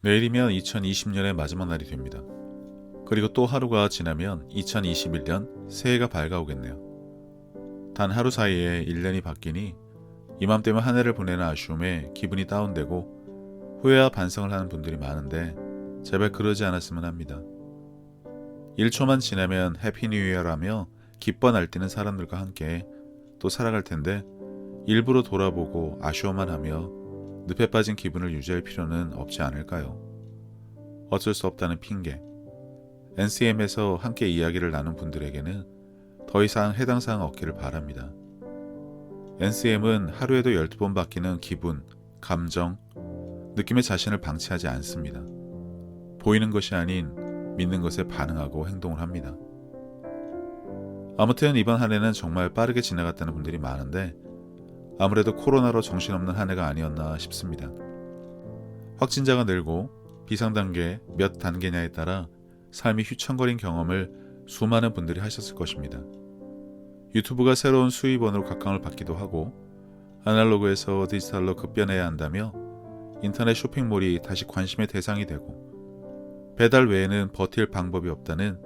내일이면 2020년의 마지막 날이 됩니다. 그리고 또 하루가 지나면 2021년 새해가 밝아오겠네요. 단 하루 사이에 1년이 바뀌니 이맘때면 한 해를 보내는 아쉬움에 기분이 다운되고 후회와 반성을 하는 분들이 많은데 제발 그러지 않았으면 합니다. 1초만 지나면 해피 뉴 이어라며 기뻐 날뛰는 사람들과 함께 또 살아갈 텐데 일부러 돌아보고 아쉬워만 하며 늪에 빠진 기분을 유지할 필요는 없지 않을까요? 어쩔 수 없다는 핑계. NCM에서 함께 이야기를 나눈 분들에게는 더 이상 해당 사항 없기를 바랍니다. NCM은 하루에도 12번 바뀌는 기분, 감정, 느낌의 자신을 방치하지 않습니다. 보이는 것이 아닌 믿는 것에 반응하고 행동을 합니다. 아무튼 이번 한 해는 정말 빠르게 지나갔다는 분들이 많은데 아무래도 코로나로 정신없는 한 해가 아니었나 싶습니다. 확진자가 늘고 비상단계 몇 단계냐에 따라 삶이 휘청거린 경험을 수많은 분들이 하셨을 것입니다. 유튜브가 새로운 수입원으로 각광을 받기도 하고 아날로그에서 디지털로 급변해야 한다며 인터넷 쇼핑몰이 다시 관심의 대상이 되고 배달 외에는 버틸 방법이 없다는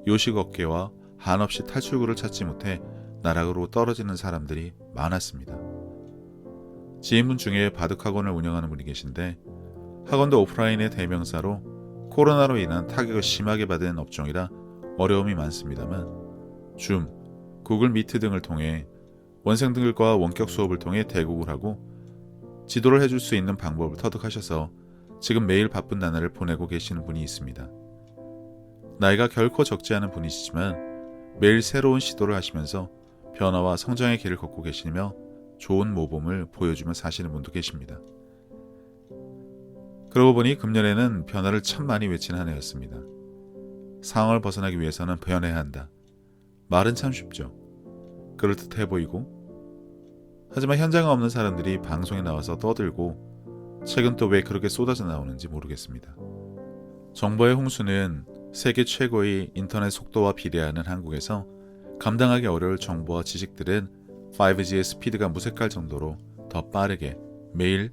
요식업계와 한없이 탈출구를 찾지 못해 나락으로 떨어지는 사람들이 많았습니다. 지인분 중에 바둑학원을 운영하는 분이 계신데 학원도 오프라인의 대명사로 코로나로 인한 타격을 심하게 받은 업종이라 어려움이 많습니다만 줌, 구글 미트 등을 통해 원생들과 원격 수업을 통해 대국을 하고 지도를 해줄 수 있는 방법을 터득하셔서 지금 매일 바쁜 나날을 보내고 계시는 분이 있습니다. 나이가 결코 적지 않은 분이시지만 매일 새로운 시도를 하시면서 변화와 성장의 길을 걷고 계시며 좋은 모범을 보여주며 사시는 분도 계십니다. 그러고 보니 금년에는 변화를 참 많이 외치는 한 해였습니다. 상황을 벗어나기 위해서는 변해야 한다. 말은 참 쉽죠. 그럴듯해 보이고 하지만 현장에 없는 사람들이 방송에 나와서 떠들고 최근 또 왜 그렇게 쏟아져 나오는지 모르겠습니다. 정보의 홍수는 세계 최고의 인터넷 속도와 비례하는 한국에서 감당하기 어려울 정보와 지식들은 5G의 스피드가 무색할 정도로 더 빠르게 매일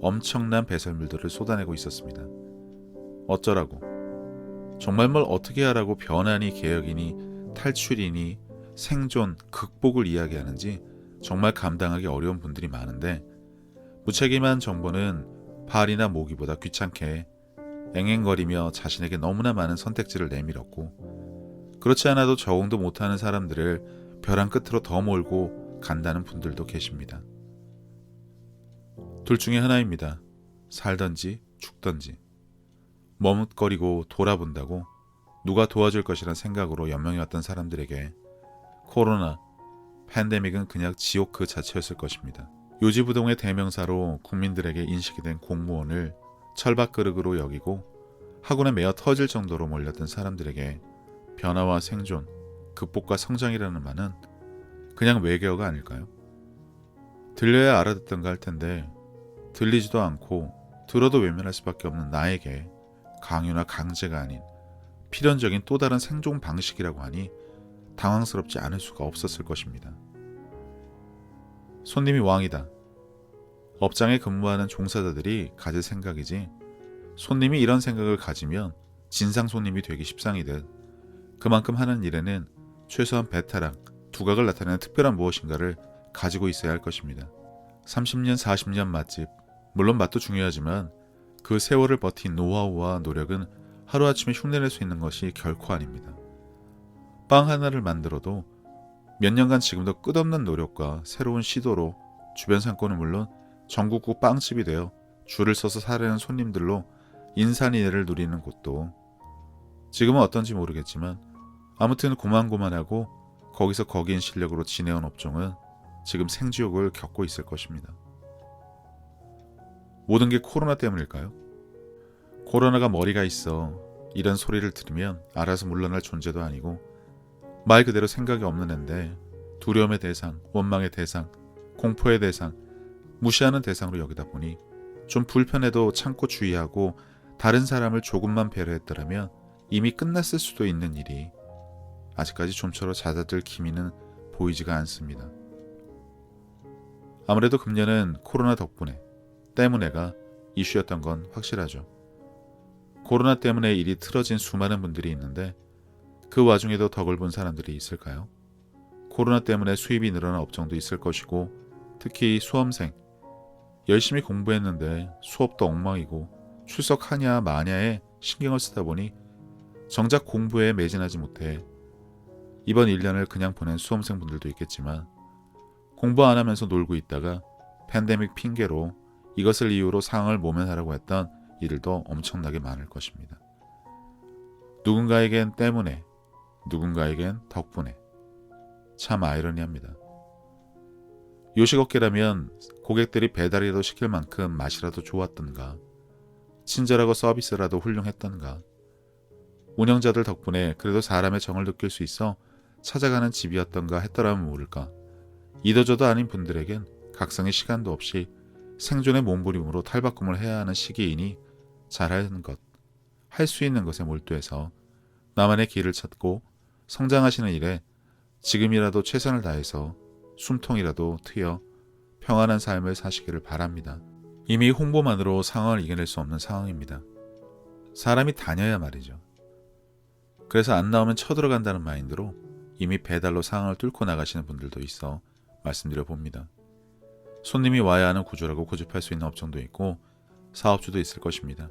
엄청난 배설물들을 쏟아내고 있었습니다. 어쩌라고? 정말 뭘 어떻게 하라고 변환이 개혁이니 탈출이니 생존, 극복을 이야기하는지 정말 감당하기 어려운 분들이 많은데 무책임한 정보는 발이나 모기보다 귀찮게 앵앵거리며 자신에게 너무나 많은 선택지를 내밀었고 그렇지 않아도 적응도 못하는 사람들을 벼랑 끝으로 더 몰고 간다는 분들도 계십니다. 둘 중에 하나입니다. 살던지 죽던지. 머뭇거리고 돌아본다고 누가 도와줄 것이란 생각으로 연명해왔던 사람들에게 코로나, 팬데믹은 그냥 지옥 그 자체였을 것입니다. 요지부동의 대명사로 국민들에게 인식이 된 공무원을 철밥그릇으로 여기고 학원에 매어 터질 정도로 몰렸던 사람들에게 변화와 생존, 극복과 성장이라는 말은 그냥 외계어가 아닐까요? 들려야 알아듣던가 할 텐데 들리지도 않고 들어도 외면할 수밖에 없는 나에게 강요나 강제가 아닌 필연적인 또 다른 생존 방식이라고 하니 당황스럽지 않을 수가 없었을 것입니다. 손님이 왕이다. 업장에 근무하는 종사자들이 가질 생각이지 손님이 이런 생각을 가지면 진상 손님이 되기 십상이듯 그만큼 하는 일에는 최소한 베테랑, 두각을 나타내는 특별한 무엇인가를 가지고 있어야 할 것입니다. 30년, 40년 맛집, 물론 맛도 중요하지만 그 세월을 버틴 노하우와 노력은 하루아침에 흉내낼 수 있는 것이 결코 아닙니다. 빵 하나를 만들어도 몇 년간 지금도 끝없는 노력과 새로운 시도로 주변 상권은 물론 전국구 빵집이 되어 줄을 서서 사려는 손님들로 인산인해를 누리는 곳도 지금은 어떤지 모르겠지만 아무튼 고만고만하고 거기서 거기인 실력으로 지내온 업종은 지금 생지옥을 겪고 있을 것입니다. 모든 게 코로나 때문일까요? 코로나가 머리가 있어 이런 소리를 들으면 알아서 물러날 존재도 아니고 말 그대로 생각이 없는 앤데 두려움의 대상, 원망의 대상, 공포의 대상, 무시하는 대상으로 여기다 보니 좀 불편해도 참고 주의하고 다른 사람을 조금만 배려했더라면 이미 끝났을 수도 있는 일이 아직까지 좀처럼 잦아들 기미는 보이지가 않습니다. 아무래도 금년은 코로나 때문에가 이슈였던 건 확실하죠. 코로나 때문에 일이 틀어진 수많은 분들이 있는데 그 와중에도 덕을 본 사람들이 있을까요? 코로나 때문에 수입이 늘어난 업종도 있을 것이고 특히 수험생, 열심히 공부했는데 수업도 엉망이고 출석하냐 마냐에 신경을 쓰다 보니 정작 공부에 매진하지 못해 이번 1년을 그냥 보낸 수험생분들도 있겠지만 공부 안 하면서 놀고 있다가 팬데믹 핑계로 이것을 이유로 상황을 모면하려고 했던 이들도 엄청나게 많을 것입니다. 누군가에겐 때문에, 누군가에겐 덕분에. 참 아이러니합니다. 요식업계라면 고객들이 배달이라도 시킬 만큼 맛이라도 좋았던가, 친절하고 서비스라도 훌륭했던가, 운영자들 덕분에 그래도 사람의 정을 느낄 수 있어 찾아가는 집이었던가 했더라면 모를까. 이도저도 아닌 분들에겐 각성의 시간도 없이 생존의 몸부림으로 탈바꿈을 해야 하는 시기이니 잘하는 것, 할 수 있는 것에 몰두해서 나만의 길을 찾고 성장하시는 일에 지금이라도 최선을 다해서 숨통이라도 트여 평안한 삶을 사시기를 바랍니다. 이미 홍보만으로 상황을 이겨낼 수 없는 상황입니다. 사람이 다녀야 말이죠. 그래서 안 나오면 쳐들어간다는 마인드로 이미 배달로 상황을 뚫고 나가시는 분들도 있어 말씀드려 봅니다. 손님이 와야 하는 구조라고 고집할 수 있는 업종도 있고 사업주도 있을 것입니다.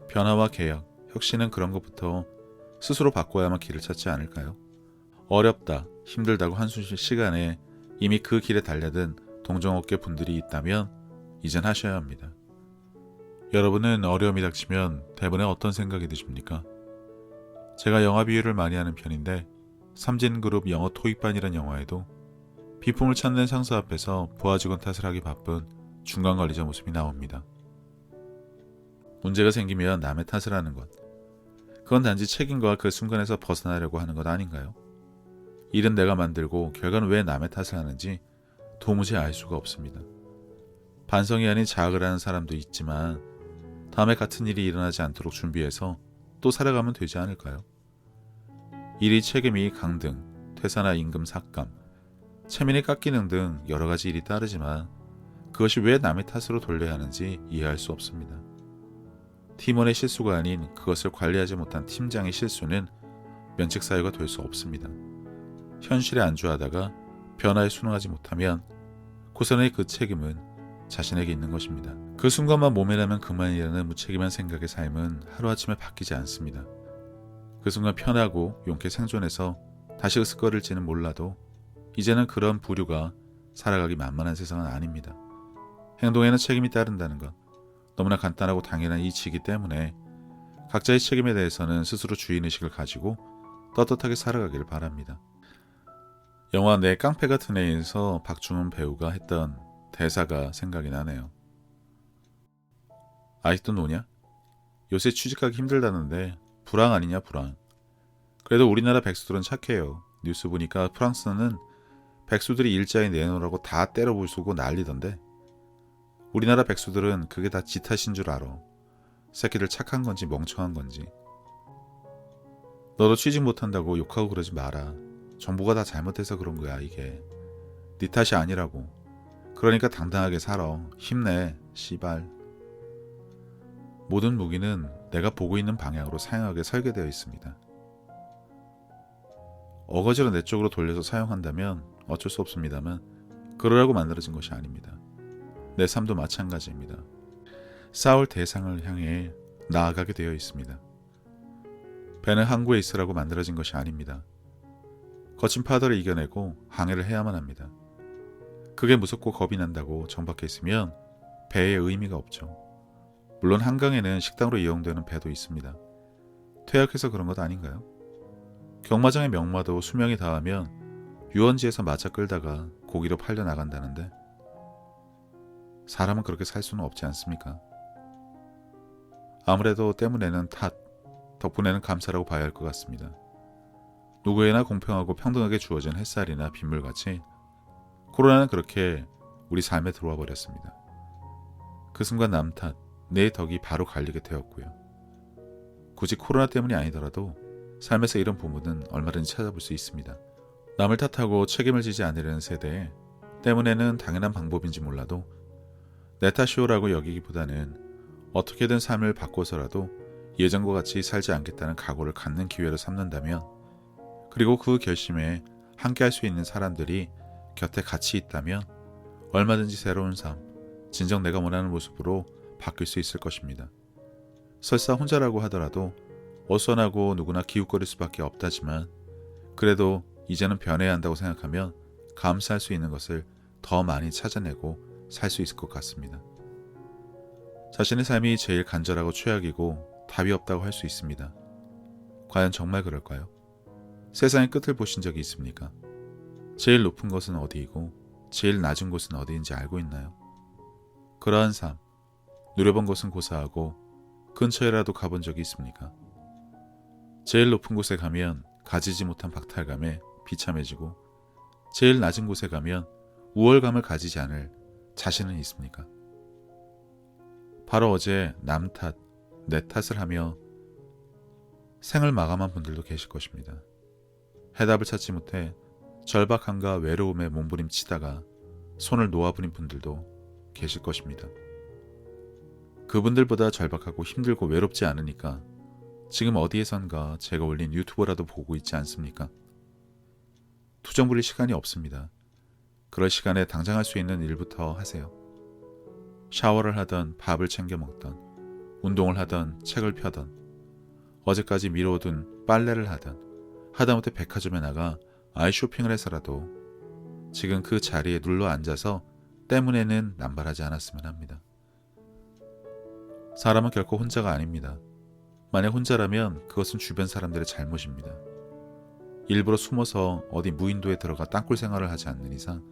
변화와 개혁, 혁신은 그런 것부터 스스로 바꿔야만 길을 찾지 않을까요? 어렵다, 힘들다고 한숨 쉴 시간에 이미 그 길에 달려든 동종업계 분들이 있다면 이젠 하셔야 합니다. 여러분은 어려움이 닥치면 대부분 어떤 생각이 드십니까? 제가 영화 비유를 많이 하는 편인데 삼진그룹 영어 토익반이란 영화에도 비품을 찾는 상사 앞에서 부하 직원 탓을 하기 바쁜 중간 관리자 모습이 나옵니다. 문제가 생기면 남의 탓을 하는 것, 그건 단지 책임과 그 순간에서 벗어나려고 하는 것 아닌가요? 일은 내가 만들고 결과는 왜 남의 탓을 하는지 도무지 알 수가 없습니다. 반성이 아닌 자학을 하는 사람도 있지만 다음에 같은 일이 일어나지 않도록 준비해서 또 살아가면 되지 않을까요? 일이 책임이 강등, 퇴사나 임금 삭감, 체면이 깎이는 등 여러 가지 일이 따르지만 그것이 왜 남의 탓으로 돌려야 하는지 이해할 수 없습니다. 팀원의 실수가 아닌 그것을 관리하지 못한 팀장의 실수는 면책 사유가 될 수 없습니다. 현실에 안주하다가 변화에 순응하지 못하면 고선의 그 책임은 자신에게 있는 것입니다. 그 순간만 모면하면 그만이라는 무책임한 생각의 삶은 하루아침에 바뀌지 않습니다. 그 순간 편하고 용케 생존해서 다시 으쓱거릴지는 몰라도 이제는 그런 부류가 살아가기 만만한 세상은 아닙니다. 행동에는 책임이 따른다는 것, 너무나 간단하고 당연한 이치이기 때문에 각자의 책임에 대해서는 스스로 주인의식을 가지고 떳떳하게 살아가기를 바랍니다. 영화 내 깡패 같은 애에서 박중훈 배우가 했던 대사가 생각이 나네요. 아직도 노냐? 요새 취직하기 힘들다는데 불황 아니냐 불황. 그래도 우리나라 백수들은 착해요. 뉴스 보니까 프랑스는 백수들이 일자리 내놓으라고 다 때려 부수고 난리던데 우리나라 백수들은 그게 다 지 탓인 줄 알아. 새끼들 착한 건지 멍청한 건지. 너도 취직 못한다고 욕하고 그러지 마라. 정부가 다 잘못해서 그런 거야 이게. 네 탓이 아니라고. 그러니까 당당하게 살아. 힘내 씨발. 모든 무기는 내가 보고 있는 방향으로 사용하게 설계되어 있습니다. 어거지로 내 쪽으로 돌려서 사용한다면 어쩔 수 없습니다만 그러라고 만들어진 것이 아닙니다. 내 삶도 마찬가지입니다. 싸울 대상을 향해 나아가게 되어 있습니다. 배는 항구에 있으라고 만들어진 것이 아닙니다. 거친 파도를 이겨내고 항해를 해야만 합니다. 그게 무섭고 겁이 난다고 정박해 있으면 배의 의미가 없죠. 물론 한강에는 식당으로 이용되는 배도 있습니다. 퇴역해서 그런 것 아닌가요? 경마장의 명마도 수명이 닿으면 유원지에서 마차 끌다가 고기로 팔려 나간다는데 사람은 그렇게 살 수는 없지 않습니까? 아무래도 때문에는 탓, 덕분에는 감사라고 봐야 할 것 같습니다. 누구에나 공평하고 평등하게 주어진 햇살이나 빗물같이 코로나는 그렇게 우리 삶에 들어와 버렸습니다. 그 순간 남 탓, 내 덕이 바로 갈리게 되었고요. 굳이 코로나 때문이 아니더라도 삶에서 이런 부분은 얼마든지 찾아볼 수 있습니다. 남을 탓하고 책임을 지지 않으려는 세대에 때문에는 당연한 방법인지 몰라도 내 탓이오라고 여기기보다는 어떻게든 삶을 바꿔서라도 예전과 같이 살지 않겠다는 각오를 갖는 기회로 삼는다면, 그리고 그 결심에 함께 할 수 있는 사람들이 곁에 같이 있다면 얼마든지 새로운 삶, 진정 내가 원하는 모습으로 바뀔 수 있을 것입니다. 설사 혼자라고 하더라도 어수선하고 누구나 기웃거릴 수밖에 없다지만, 그래도 이제는 변해야 한다고 생각하면 감사할 수 있는 것을 더 많이 찾아내고 살 수 있을 것 같습니다. 자신의 삶이 제일 간절하고 최악이고 답이 없다고 할 수 있습니다. 과연 정말 그럴까요? 세상의 끝을 보신 적이 있습니까? 제일 높은 곳은 어디이고 제일 낮은 곳은 어디인지 알고 있나요? 그러한 삶, 누려본 곳은 고사하고 근처에라도 가본 적이 있습니까? 제일 높은 곳에 가면 가지지 못한 박탈감에 비참해지고, 제일 낮은 곳에 가면 우월감을 가지지 않을 자신은 있습니까? 바로 어제 남 탓, 내 탓을 하며 생을 마감한 분들도 계실 것입니다. 해답을 찾지 못해 절박함과 외로움에 몸부림치다가 손을 놓아버린 분들도 계실 것입니다. 그분들보다 절박하고 힘들고 외롭지 않으니까 지금 어디에선가 제가 올린 유튜브라도 보고 있지 않습니까? 투정 부릴 시간이 없습니다. 그럴 시간에 당장 할 수 있는 일부터 하세요. 샤워를 하던, 밥을 챙겨 먹던, 운동을 하던, 책을 펴던, 어제까지 미뤄둔 빨래를 하던, 하다못해 백화점에 나가 아이 쇼핑을 해서라도 지금 그 자리에 눌러 앉아서 때문에는 남발하지 않았으면 합니다. 사람은 결코 혼자가 아닙니다. 만약 혼자라면 그것은 주변 사람들의 잘못입니다. 일부러 숨어서 어디 무인도에 들어가 땅굴 생활을 하지 않는 이상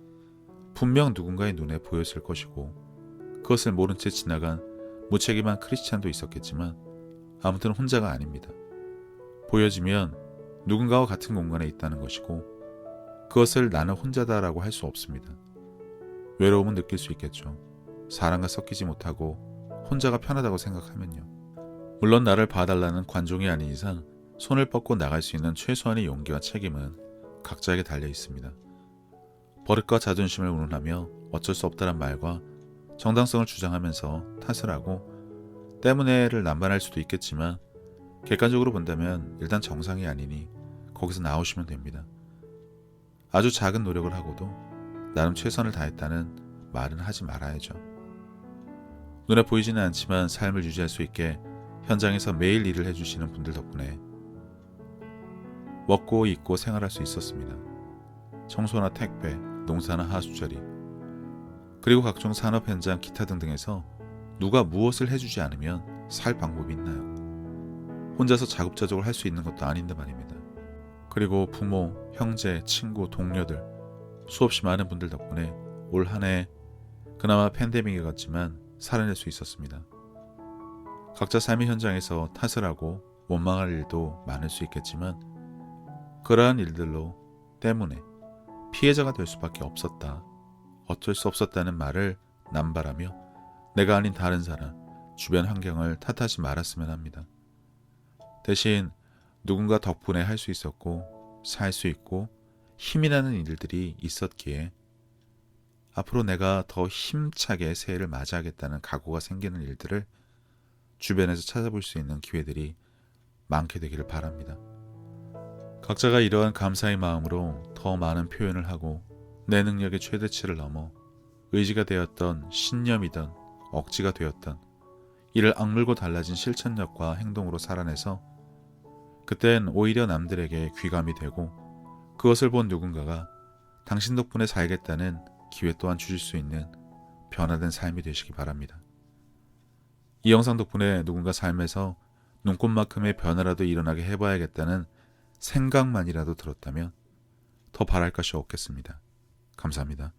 분명 누군가의 눈에 보였을 것이고, 그것을 모른 채 지나간 무책임한 크리스찬도 있었겠지만 아무튼 혼자가 아닙니다. 보여지면 누군가와 같은 공간에 있다는 것이고, 그것을 나는 혼자다라고 할 수 없습니다. 외로움은 느낄 수 있겠죠. 사람과 섞이지 못하고 혼자가 편하다고 생각하면요. 물론 나를 봐달라는 관종이 아닌 이상 손을 뻗고 나갈 수 있는 최소한의 용기와 책임은 각자에게 달려 있습니다. 버릇과 자존심을 운운하며 어쩔 수 없다란 말과 정당성을 주장하면서 탓을 하고 때문에를 남발할 수도 있겠지만, 객관적으로 본다면 일단 정상이 아니니 거기서 나오시면 됩니다. 아주 작은 노력을 하고도 나름 최선을 다했다는 말은 하지 말아야죠. 눈에 보이지는 않지만 삶을 유지할 수 있게 현장에서 매일 일을 해주시는 분들 덕분에 먹고 입고 생활할 수 있었습니다. 청소나 택배, 농사나 하수처리, 그리고 각종 산업 현장 기타 등등에서 누가 무엇을 해주지 않으면 살 방법이 있나요? 혼자서 자급자족을 할 수 있는 것도 아닌데 말입니다. 그리고 부모, 형제, 친구, 동료들, 수없이 많은 분들 덕분에 올 한 해 그나마 팬데믹이 갔지만 살아낼 수 있었습니다. 각자 삶의 현장에서 탓을 하고 원망할 일도 많을 수 있겠지만, 그러한 일들로 때문에 피해자가 될 수밖에 없었다, 어쩔 수 없었다는 말을 남발하며 내가 아닌 다른 사람, 주변 환경을 탓하지 말았으면 합니다. 대신 누군가 덕분에 할 수 있었고 살 수 있고 힘이 나는 일들이 있었기에 앞으로 내가 더 힘차게 새해를 맞이하겠다는 각오가 생기는 일들을 주변에서 찾아볼 수 있는 기회들이 많게 되기를 바랍니다. 각자가 이러한 감사의 마음으로 더 많은 표현을 하고 내 능력의 최대치를 넘어 의지가 되었던 신념이던 억지가 되었던 이를 악물고 달라진 실천력과 행동으로 살아내서 그땐 오히려 남들에게 귀감이 되고, 그것을 본 누군가가 당신 덕분에 살겠다는 기회 또한 주실 수 있는 변화된 삶이 되시기 바랍니다. 이 영상 덕분에 누군가 삶에서 눈꽃만큼의 변화라도 일어나게 해봐야겠다는 생각만이라도 들었다면 더 바랄 것이 없겠습니다. 감사합니다.